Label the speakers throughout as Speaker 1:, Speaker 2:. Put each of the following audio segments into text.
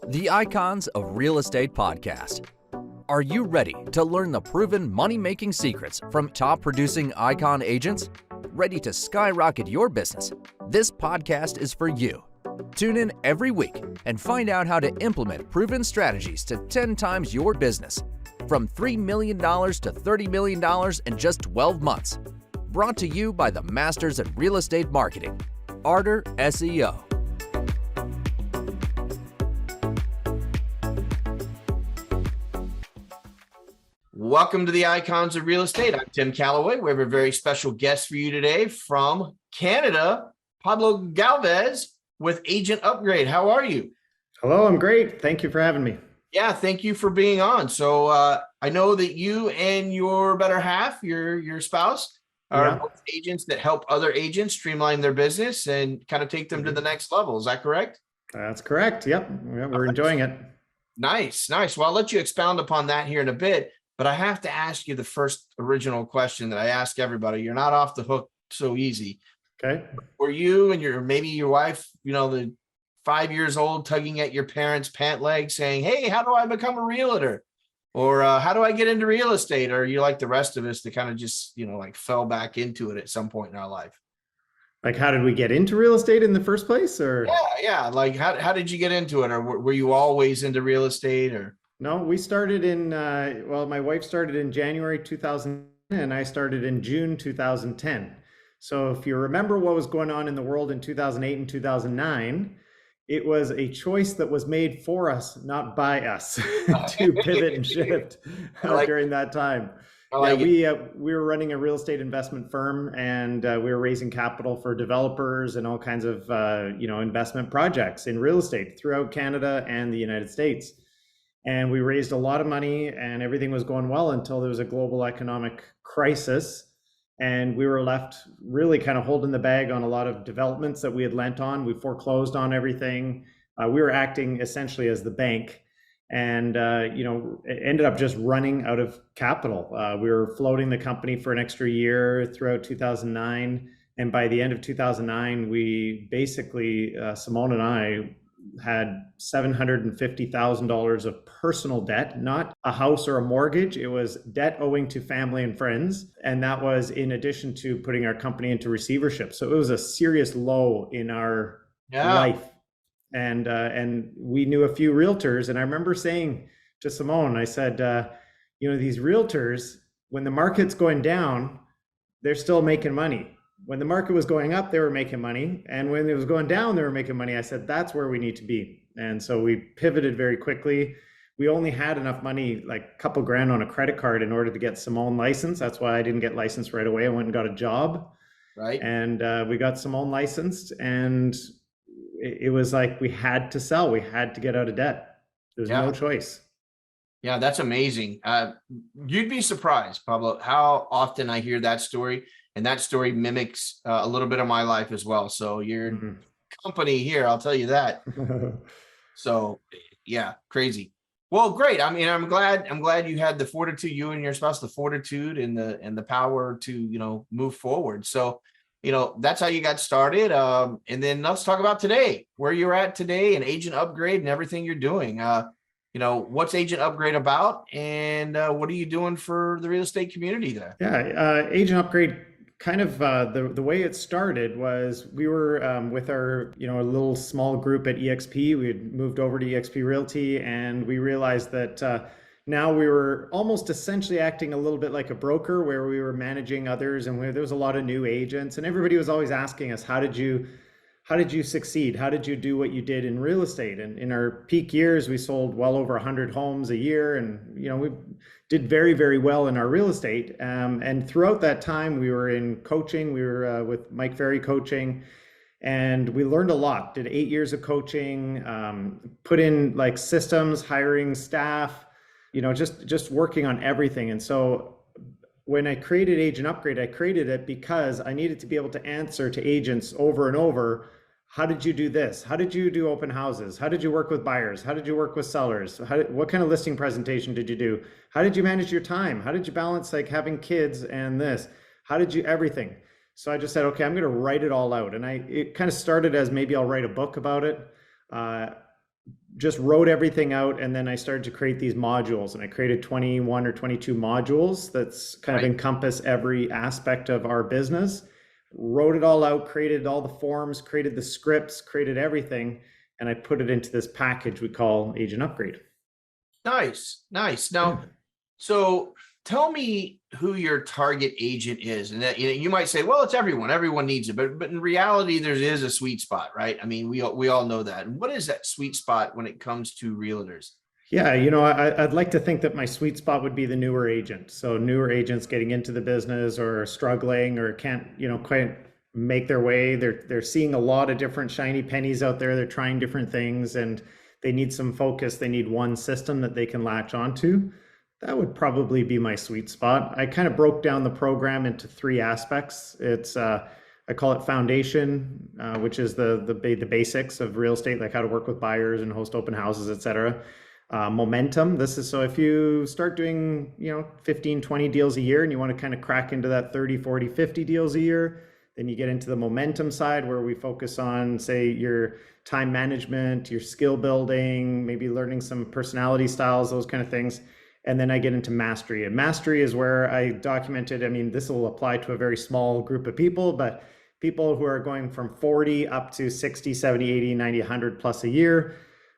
Speaker 1: The Icons of Real Estate Podcast. Are you ready to learn the proven money-making secrets from top-producing icon agents? Ready to skyrocket your business? This podcast is for you. Tune in every week and find out how to implement proven strategies to 10 times your business. From $3 million to $30 million in just 12 months. Brought to you by the Masters in Real Estate Marketing, Arter SEO.
Speaker 2: Welcome to the Icons of Real Estate. I'm Tim Calloway. We have a very special guest for you today from Canada, Pablo Galvez with Agent Upgrade. How are you?
Speaker 3: Hello, I'm great. Thank you for having me.
Speaker 2: Yeah, thank you for being on. So I know that you and your better half, your spouse, are both agents that help other agents streamline their business and kind of take them to the next level. Is that correct?
Speaker 3: That's correct. Yep. We're enjoying it.
Speaker 2: Nice. Well, I'll let you expound upon that here in a bit. But I have to ask you the first original question that I ask everybody. You're not off the hook so easy.
Speaker 3: Okay.
Speaker 2: Were you and maybe your wife, the 5 years old, tugging at your parents' pant leg saying, hey, how do I become a realtor? Or how do I get into real estate? Or are you like the rest of us that kind of just, fell back into it at some point in our life?
Speaker 3: Like, how did we get into real estate in the first place? Or
Speaker 2: Yeah. Like, how did you get into it? Or were you always into real estate? Or
Speaker 3: no, we started in, my wife started in January 2000 and I started in June 2010. So if you remember what was going on in the world in 2008 and 2009, it was a choice that was made for us, not by us, to pivot and shift during that time. We were running a real estate investment firm, and we were raising capital for developers and all kinds of investment projects in real estate throughout Canada and the United States. And we raised a lot of money and everything was going well until there was a global economic crisis. And we were left really kind of holding the bag on a lot of developments that we had lent on. We foreclosed on everything. We were acting essentially as the bank, and it ended up just running out of capital. We were floating the company for an extra year throughout 2009. And by the end of 2009, we basically, Simone and I, had $750,000 of personal debt, not a house or a mortgage. It was debt owing to family and friends. And that was in addition to putting our company into receivership. So it was a serious low in our life. And we knew a few realtors. And I remember saying to Simone, I said, these realtors, when the market's going down, they're still making money. When the market was going up, they were making money. And when it was going down, they were making money. I said, that's where we need to be. And so we pivoted very quickly. We only had enough money, like a couple grand on a credit card, in order to get Simone licensed. That's why I didn't get licensed right away. I went and got a job.
Speaker 2: Right.
Speaker 3: And we got Simone licensed. And it was like we had to sell. We had to get out of debt. There's no choice.
Speaker 2: Yeah, that's amazing. You'd be surprised, Pablo, how often I hear that story. And that story mimics a little bit of my life as well. So your company here, I'll tell you that. So yeah, crazy. Well, great. I mean, I'm glad you had the fortitude, you and your spouse, the fortitude and the power to, move forward. So, that's how you got started. And then let's talk about today, where you're at today and Agent Upgrade and everything you're doing. What's Agent Upgrade about, and what are you doing for the real estate community there?
Speaker 3: Yeah, Agent Upgrade, kind of the way it started was we were with our a little small group at EXP. We had moved over to EXP Realty, and we realized that now we were almost essentially acting a little bit like a broker, where we were managing others, and there was a lot of new agents, and everybody was always asking us, how did you succeed? How did you do what you did in real estate? And in our peak years, we sold well over 100 homes a year. And, we did very, very well in our real estate. And throughout that time, we were in coaching. We were with Mike Ferry coaching, and we learned a lot. Did 8 years of coaching, put in like systems, hiring staff, just working on everything. And so when I created Agent Upgrade, I created it because I needed to be able to answer to agents over and over, how did you do this? How did you do open houses? How did you work with buyers? How did you work with sellers? What kind of listing presentation did you do? How did you manage your time? How did you balance like having kids and this? How did you everything? So I just said, okay, I'm going to write it all out. And it kind of started as maybe I'll write a book about it. just wrote everything out, and then I started to create these modules, and I created 21 or 22 modules that's kind of encompass every aspect of our business. Wrote it all out, created all the forms, created the scripts, created everything, and I put it into this package we call Agent Upgrade.
Speaker 2: Nice. Now, so tell me who your target agent is. And that, you might say, well, it's everyone. Everyone needs it. But in reality, there is a sweet spot, right? I mean, we all know that. And what is that sweet spot when it comes to realtors?
Speaker 3: Yeah, I'd like to think that my sweet spot would be the newer agent. So newer agents getting into the business or struggling or can't, quite make their way. They're seeing a lot of different shiny pennies out there. They're trying different things, and they need some focus. They need one system that they can latch onto. That would probably be my sweet spot. I kind of broke down the program into 3 aspects. It's I call it foundation, which is the basics of real estate, like how to work with buyers and host open houses, etc. Momentum. This is so if you start doing 15, 20 deals a year and you want to kind of crack into that 30, 40, 50 deals a year, then you get into the momentum side where we focus on, say, your time management, your skill building, maybe learning some personality styles, those kind of things. And then I get into mastery. And mastery is where I documented, this will apply to a very small group of people, but people who are going from 40 up to 60, 70, 80, 90, 100 plus a year,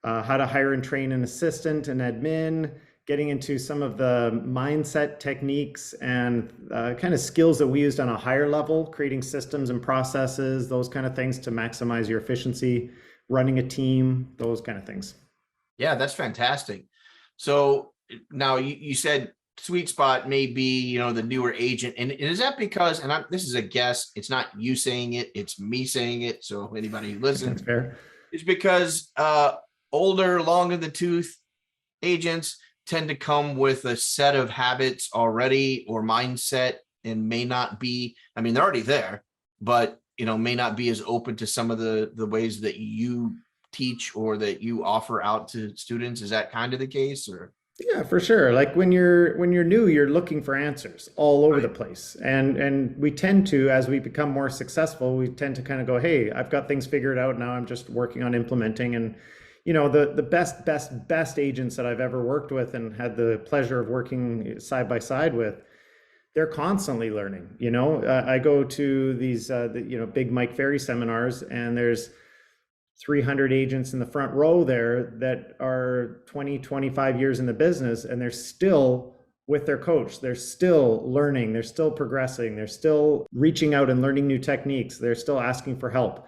Speaker 3: how to hire and train an assistant, an admin, getting into some of the mindset techniques and kind of skills that we used on a higher level, creating systems and processes, those kind of things to maximize your efficiency, running a team, those kind of things.
Speaker 2: Yeah, that's fantastic. So now you said sweet spot may be, the newer agent. And is that because, and this is a guess, it's not you saying it, it's me saying it. So anybody who listens,
Speaker 3: that's fair.
Speaker 2: It's because older, long in the tooth agents tend to come with a set of habits already or mindset, and may not be, they're already there, but may not be as open to some of the ways that you teach or that you offer out to students. Is that kind of the case? Or
Speaker 3: yeah, for sure. Like when you're new, you're looking for answers all over the place. And we tend to, as we become more successful, we tend to kind of go, hey, I've got things figured out now. I'm just working on implementing. And the best agents that I've ever worked with and had the pleasure of working side by side with, they're constantly learning. I go to these big Mike Ferry seminars, and there's 300 agents in the front row there that are 20, 25 years in the business, and they're still with their coach. They're still learning. They're still progressing. They're still reaching out and learning new techniques. They're still asking for help.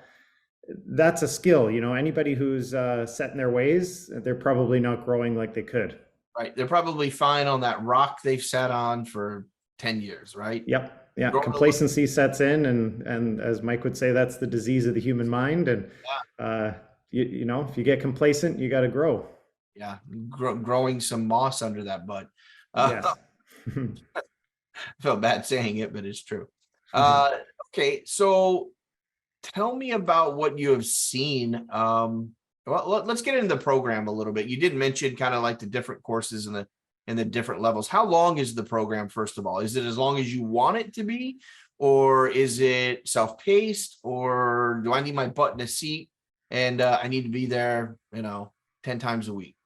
Speaker 3: That's a skill. Anybody who's set in their ways, they're probably not growing like they could.
Speaker 2: Right. They're probably fine on that rock they've sat on for 10 years, right?
Speaker 3: Yep. Yeah. Complacency sets in, and as Mike would say, that's the disease of the human mind. And if you get complacent, you got to grow.
Speaker 2: Yeah, growing some moss under that butt.
Speaker 3: Yes.
Speaker 2: I feel bad saying it, but it's true. Okay, so tell me about what you have seen. Well, let's get into the program a little bit. You did mention kind of like the different courses and the different levels. How long is the program, first of all? Is it as long as you want it to be, or is it self-paced, or do I need my butt in a seat and I need to be there, 10 times a week?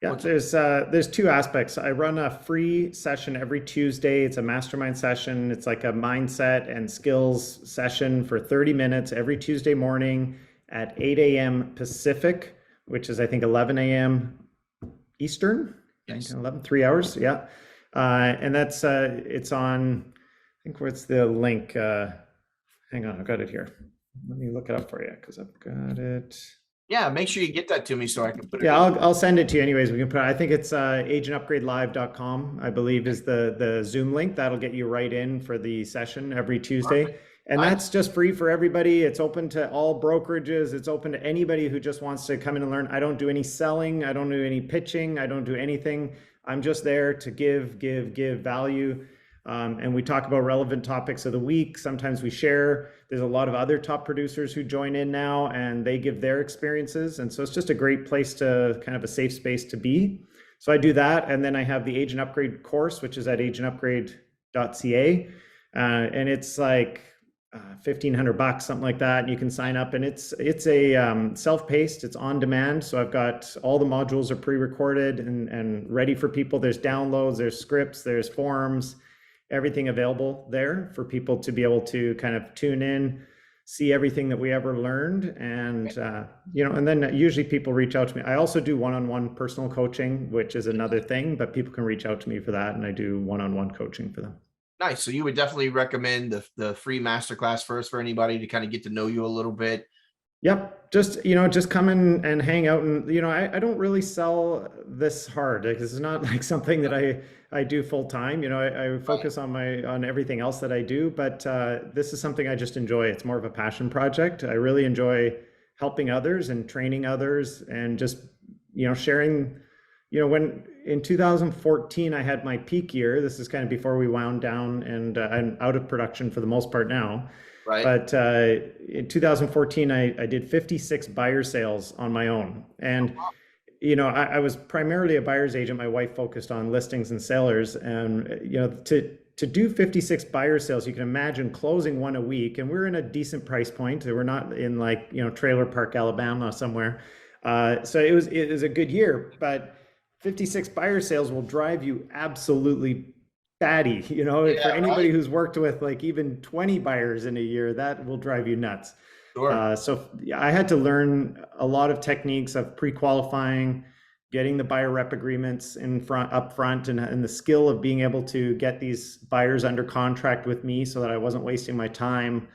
Speaker 3: Yeah, there's 2 aspects. I run a free session every Tuesday. It's a mastermind session. It's like a mindset and skills session for 30 minutes every Tuesday morning at 8 a.m. Pacific, which is I think 11 a.m. Eastern.
Speaker 2: Yes.
Speaker 3: 11, 3 hours. Yeah. And that's, it's on, I think what's the link? Hang on, I've got it here. Let me look it up for you because I've got it.
Speaker 2: Yeah, make sure you get that to me so I can put it.
Speaker 3: Yeah, I'll send it to you anyways. We can put, I think it's agentupgradelive.com, I believe is the Zoom link. That'll get you right in for the session every Tuesday. Perfect. And that's just free for everybody. It's open to all brokerages. It's open to anybody who just wants to come in and learn. I don't do any selling. I don't do any pitching. I don't do anything. I'm just there to give value. And we talk about relevant topics of the week. Sometimes we share. There's a lot of other top producers who join in now, and they give their experiences. And so it's just a great place to kind of a safe space to be. So I do that. And then I have the Agent Upgrade course, which is at agentupgrade.ca. And it's like $1,500, something like that. And you can sign up, and it's a self-paced, it's on demand. So I've got all the modules are pre-recorded and ready for people. There's downloads, there's scripts, there's forms, everything available there for people to be able to kind of tune in, see everything that we ever learned. And, and then usually people reach out to me. I also do one-on-one personal coaching, which is another thing, but people can reach out to me for that. And I do one-on-one coaching for them.
Speaker 2: Nice. So you would definitely recommend the free masterclass first for anybody to kind of get to know you a little bit.
Speaker 3: Yep. Just come in and hang out. And, I don't really sell this hard. Like, this is not like something that I do full time. I focus on everything else that I do, but this is something I just enjoy. It's more of a passion project. I really enjoy helping others and training others and just, sharing, when in 2014, I had my peak year. This is kind of before we wound down, and I'm out of production for the most part now.
Speaker 2: Right.
Speaker 3: But in 2014, I did 56 buyer sales on my own. And, I was primarily a buyer's agent. My wife focused on listings and sellers. And, to do 56 buyer sales, you can imagine closing one a week. And we're in a decent price point. We're not in Trailer Park, Alabama somewhere. So it was a good year, but 56 buyer sales will drive you absolutely batty, for anybody who's worked with like even 20 buyers in a year, that will drive you nuts.
Speaker 2: Sure.
Speaker 3: So I had to learn a lot of techniques of pre-qualifying, getting the buyer rep agreements up front, and the skill of being able to get these buyers under contract with me so that I wasn't wasting my time,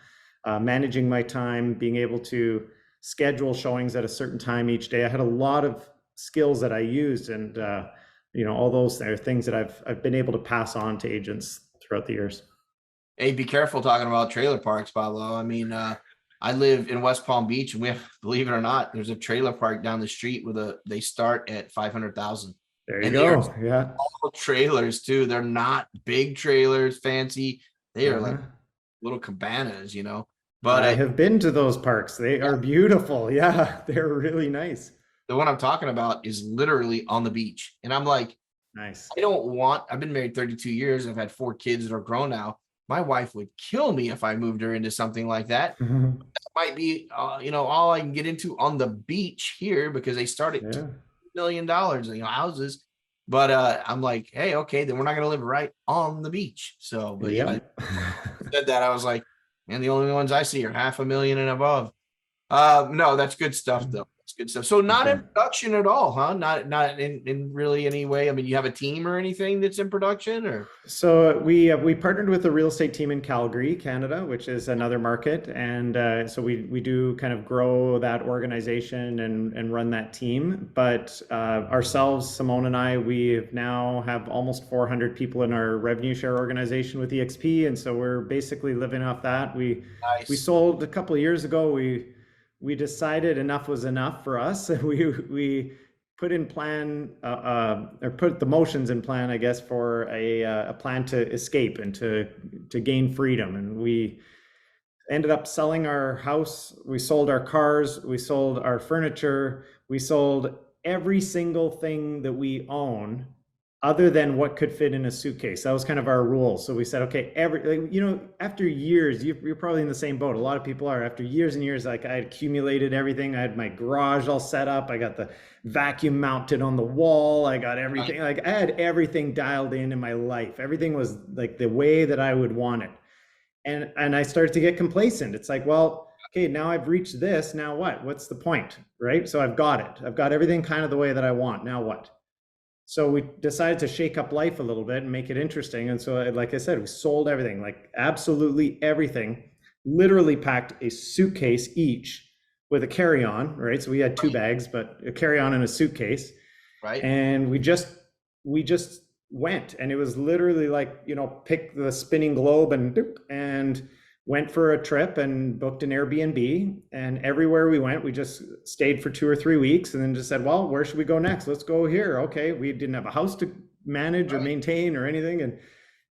Speaker 3: managing my time, being able to schedule showings at a certain time each day. I had a lot of skills that I used, and all those are things that I've been able to pass on to agents throughout the years.
Speaker 2: Hey, be careful talking about trailer parks, Pablo. I mean, I live in West Palm Beach, and we have, believe it or not, there's a trailer park down the street they start at 500,000.
Speaker 3: There you go. Yeah.
Speaker 2: All trailers too. They're not big trailers, fancy. They are like little cabanas, But
Speaker 3: I have been to those parks. They are beautiful. Yeah, they're really nice.
Speaker 2: The one I'm talking about is literally on the beach. And I'm like,
Speaker 3: nice.
Speaker 2: I've been married 32 years. I've had 4 kids that are grown now. My wife would kill me if I moved her into something like that. That might be, all I can get into on the beach here, because they start at $2 million, houses. But I'm like, hey, okay, then we're not going to live right on the beach. So, but I said that, I was like, man, the only ones I see are $500,000 and above. No, that's good stuff though. That's good stuff. So not in production at all, huh? Not in really any way. I mean, you have a team or anything that's in production, or?
Speaker 3: So we partnered with a real estate team in Calgary, Canada, which is another market. And so we do kind of grow that organization and run that team. But ourselves, Simone and I, we now have almost 400 people in our revenue share organization with EXP. And so we're basically living off that. We sold a couple of years ago. We decided enough was enough for us. We put in plan, or put the motions in plan, I guess, for a plan to escape and to gain freedom. And we ended up selling our house. We sold our cars. We sold our furniture. We sold every single thing that we own, other than what could fit in a suitcase. That was kind of our rule. So we said, okay, after years, you're probably in the same boat. A lot of people are. After years and years, like, I had accumulated everything. I had my garage all set up. I got the vacuum mounted on the wall. I got everything. Like, I had everything dialed in my life. Everything was like the way that I would want it. And I started to get complacent. It's like, well, okay, now I've reached this. Now what? What's the point, right? So I've got it. I've got everything kind of the way that I want. Now what? So we decided to shake up life a little bit and make it interesting. And so, like I said, we sold everything, like absolutely everything, literally packed a suitcase each with a carry-on, right? So we had 2 bags, but a carry-on and a suitcase.
Speaker 2: Right.
Speaker 3: And we just went, and it was literally like, pick the spinning globe and went for a trip and booked an Airbnb. And everywhere we went, we just stayed for 2 or 3 weeks, and then just said, well, where should we go next? Let's go here. Okay. We didn't have a house to manage or maintain or anything, and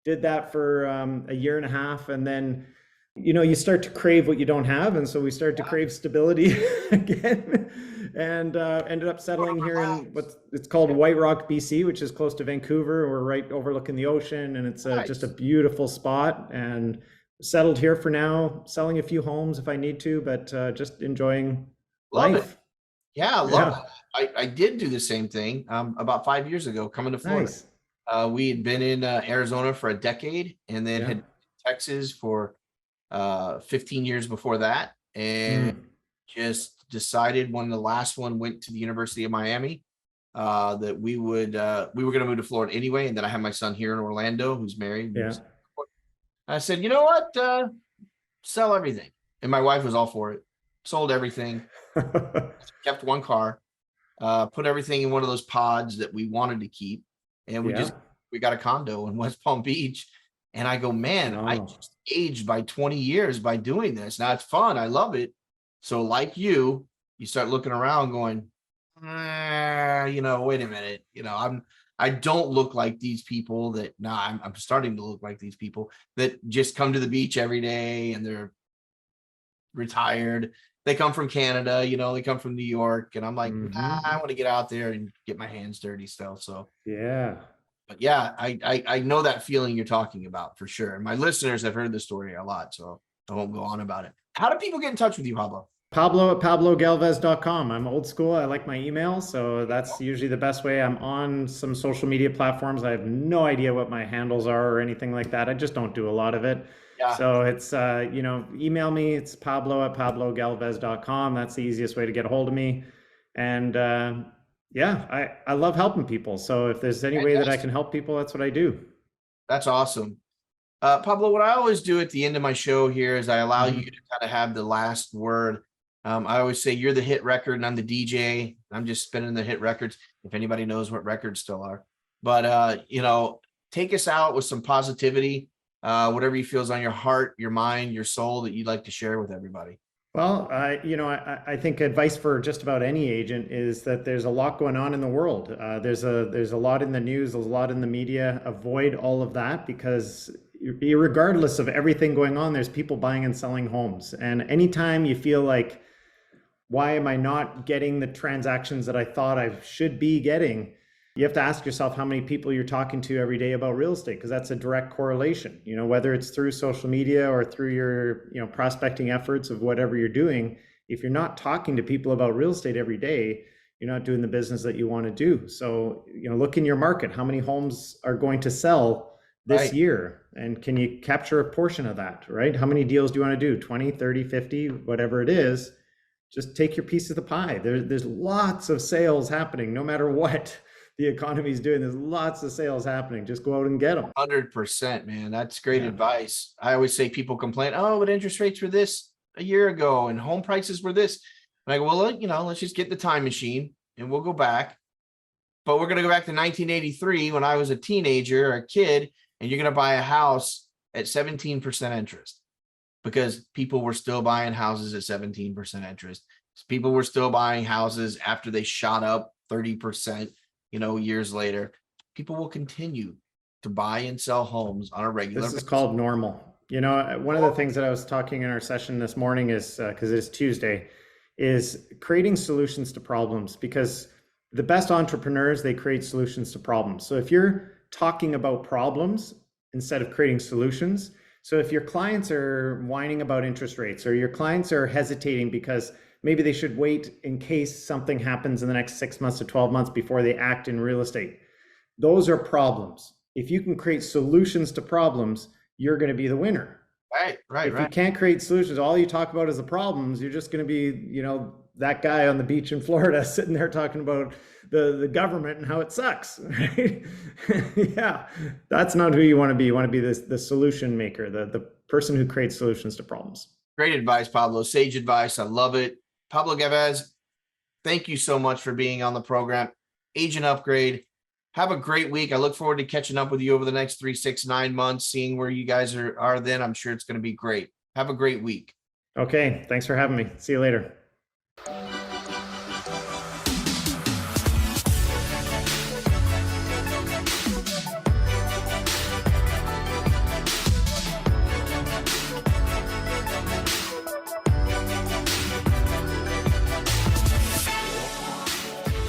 Speaker 3: did that for a year and a half. And then, you start to crave what you don't have. And so we started to crave stability again, and ended up settling here in it's called White Rock, BC, which is close to Vancouver. We're right overlooking the ocean, and it's just a beautiful spot. And settled here for now, selling a few homes if I need to, but just enjoying
Speaker 2: Love it.
Speaker 3: life.
Speaker 2: Yeah, I love
Speaker 3: Yeah,
Speaker 2: that. I did do the same thing about 5 years ago, coming to Florida.
Speaker 3: nice.
Speaker 2: We had been in Arizona for a decade and then
Speaker 3: Yeah.
Speaker 2: had Texas for 15 years before that. And
Speaker 3: Mm.
Speaker 2: just decided when the last one went to the University of Miami that we were going to move to Florida anyway. And then I have my son here in Orlando who's married.
Speaker 3: Yeah.
Speaker 2: I said, you know what? Sell everything. And my wife was all for it. Sold everything, kept one car, put everything in one of those pods that we wanted to keep. And
Speaker 3: Yeah.
Speaker 2: we got a condo in West Palm Beach. And I go, man, I
Speaker 3: Oh,
Speaker 2: just aged by 20 years by doing this. Now it's fun. I love it. So like you start looking around going, wait a minute. I don't look like these people that now I'm starting to look like these people that just come to the beach every day and they're retired. They come from Canada, they come from New York. And I'm like, I want to get out there and get my hands dirty still. So
Speaker 3: yeah.
Speaker 2: but yeah, I know that feeling you're talking about for sure. My listeners have heard the story a lot, so I won't go on about it. How do people get in touch with you, Pablo?
Speaker 3: Pablo at pablogalvez.com. I'm old school. I like my email, so that's usually the best way. I'm on some social media platforms. I have no idea what my handles are or anything like that. I just don't do a lot of it.
Speaker 2: Yeah,
Speaker 3: So it's, email me. It's Pablo at pablogalvez.com. That's the easiest way to get a hold of me. And yeah, I love helping people. So if there's any way that I can help people, that's what I do.
Speaker 2: that's awesome. Pablo, what I always do at the end of my show here is I allow you to kind of have the last word. I always say you're the hit record and I'm the DJ. I'm just spinning the hit records. If anybody knows what records still are, but take us out with some positivity, whatever you feels on your heart, your mind, your soul that you'd like to share with everybody.
Speaker 3: Well, I think advice for just about any agent is that there's a lot going on in the world. There's a lot in the news, there's a lot in the media. Avoid all of that because regardless of everything going on, there's people buying and selling homes. And anytime you feel like, why am I not getting the transactions that I thought I should be getting? You have to ask yourself how many people you're talking to every day about real estate, because that's a direct correlation. Whether it's through social media or through your prospecting efforts of whatever you're doing, if you're not talking to people about real estate every day, you're not doing the business that you want to do. So, look in your market. How many homes are going to sell this year? And can you capture a portion of that, right? How many deals do you want to do? 20, 30, 50, whatever it is. Just take your piece of the pie. There's lots of sales happening, no matter what the economy is doing. There's lots of sales happening. Just go out and get them.
Speaker 2: 100%, man. That's great advice. I always say people complain, oh, but interest rates were this a year ago and home prices were this. And I go, well, let's just get the time machine and we'll go back. But we're going to go back to 1983 when I was a teenager or a kid, and you're going to buy a house at 17% interest. Because people were still buying houses at 17% interest. People were still buying houses after they shot up 30%, years later. People will continue to buy and sell homes on a regular basis.
Speaker 3: This is called normal. One of the things that I was talking in our session this morning is, because it's Tuesday, is creating solutions to problems. Because the best entrepreneurs, they create solutions to problems. So if you're talking about problems instead of creating solutions, so if your clients are whining about interest rates, or your clients are hesitating because maybe they should wait in case something happens in the next 6 months to 12 months before they act in real estate, those are problems. If you can create solutions to problems, you're going to be the winner.
Speaker 2: Right.
Speaker 3: If you can't create solutions, all you talk about is the problems, you're just going to be, that guy on the beach in Florida sitting there talking about the government and how it sucks, right? Yeah, that's not who you want to be. You want to be the solution maker, the person who creates solutions to problems.
Speaker 2: Great advice, Pablo. Sage advice. I love it. Pablo Galvez, thank you so much for being on the program. Agent Upgrade. Have a great week. I look forward to catching up with you over the next 3, 6, 9 months, seeing where you guys are then. I'm sure it's going to be great. Have a great week.
Speaker 3: Okay, thanks for having me. See you later.